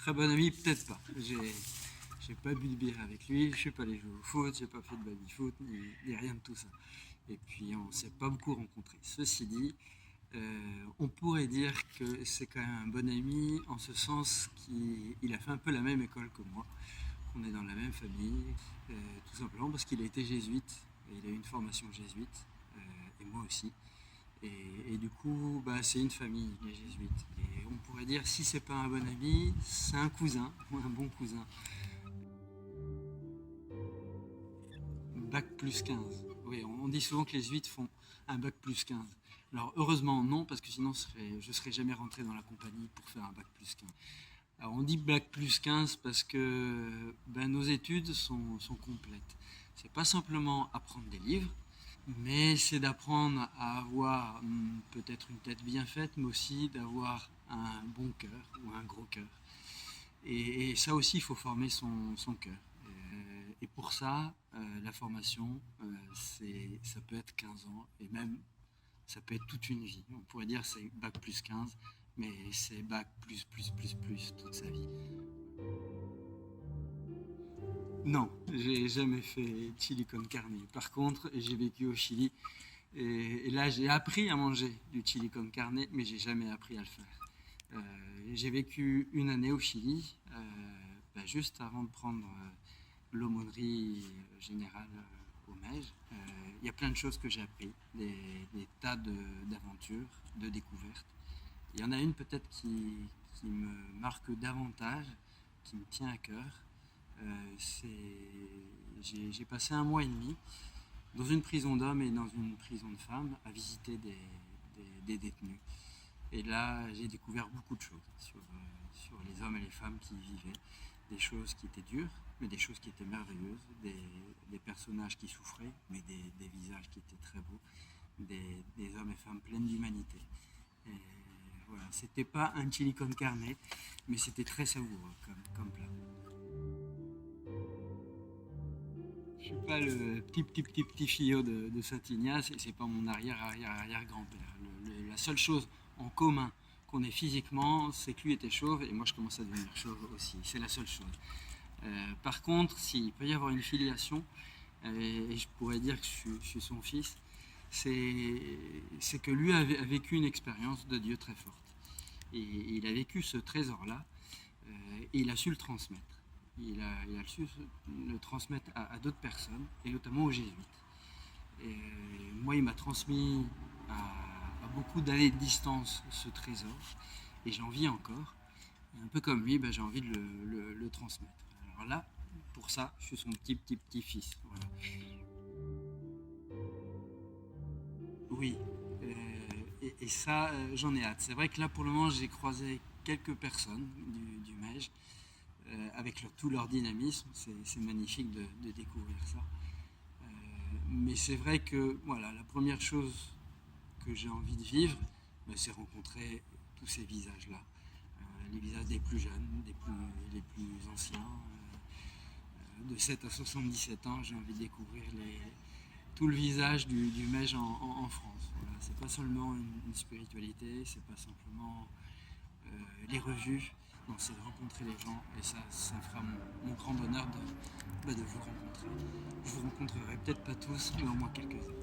très bon ami, peut-être pas. J'ai pas bu de bière avec lui, je suis pas allé jouer au foot, j'ai pas fait de baby-foot, ni rien de tout ça. Et puis on s'est pas beaucoup rencontrés. Ceci dit, on pourrait dire que c'est quand même un bon ami en ce sens qu'il a fait un peu la même école que moi, qu'on est dans la même famille, tout simplement parce qu'il a été jésuite, et il a eu une formation jésuite, et moi aussi. Et du coup, c'est une famille, les jésuites. Et on pourrait dire, si c'est pas un bon ami, c'est un cousin, ou un bon cousin. Bac plus 15. Oui, on dit souvent que les jésuites font un bac plus 15. Alors heureusement non, parce que sinon je ne serais jamais rentré dans la compagnie pour faire un bac plus 15. Alors on dit bac plus 15 parce que nos études sont complètes. C'est pas simplement apprendre des livres, mais c'est d'apprendre à avoir peut-être une tête bien faite, mais aussi d'avoir un bon cœur ou un gros cœur. Et ça aussi, il faut former son cœur. Et pour ça, la formation, ça peut être 15 ans, et même ça peut être toute une vie. On pourrait dire c'est bac plus 15, mais c'est bac plus toute sa vie. Non, j'ai jamais fait chili con carne. Par contre, j'ai vécu au Chili, et là j'ai appris à manger du chili con carne, mais j'ai jamais appris à le faire. J'ai vécu une année au Chili, juste avant de prendre l'aumônerie générale au Mej. Il y a plein de choses que j'ai appris, des tas d'aventures, de découvertes. Il y en a une peut-être qui me marque davantage, qui me tient à cœur. J'ai passé 1 mois et demi dans une prison d'hommes et dans une prison de femmes à visiter des détenus. Et là, j'ai découvert beaucoup de choses sur les hommes et les femmes qui y vivaient. Des choses qui étaient dures, mais des choses qui étaient merveilleuses, des personnages qui souffraient, mais des visages qui étaient très beaux, des hommes et femmes pleins d'humanité. Et voilà, c'était pas un chili con carne, mais c'était très savoureux comme plat. Je suis pas le petit fillot de Saint-Ignace, et c'est pas mon arrière-grand-père. La seule chose en commun qu'on ait physiquement, c'est que lui était chauve et moi je commence à devenir chauve aussi. C'est la seule chose. Par contre, s'il peut y avoir une filiation, et je pourrais dire que je suis son fils, c'est que lui a vécu une expérience de Dieu très forte. Et il a vécu ce trésor-là, et il a su le transmettre. Il a su le transmettre à d'autres personnes, et notamment aux jésuites. Et moi, il m'a transmis à beaucoup d'années de distance ce trésor, et j'en vis encore. Et un peu comme lui, j'ai envie de le transmettre. Alors là, pour ça, je suis son petit-fils. Voilà. Oui, et ça, j'en ai hâte. C'est vrai que là, pour le moment, j'ai croisé quelques personnes du Mej, avec tout leur dynamisme. C'est magnifique de découvrir ça. Mais c'est vrai que voilà, la première chose que j'ai envie de vivre, c'est rencontrer tous ces visages-là. Les visages des plus jeunes, les plus anciens. De 7 à 77 ans, j'ai envie de découvrir tout le visage du Mej en France. Voilà. C'est pas seulement une spiritualité, c'est pas simplement les revues. Non, c'est de rencontrer les gens, et ça fera mon grand bonheur de vous rencontrer. Je vous rencontrerai peut-être pas tous, mais au moins quelques-uns.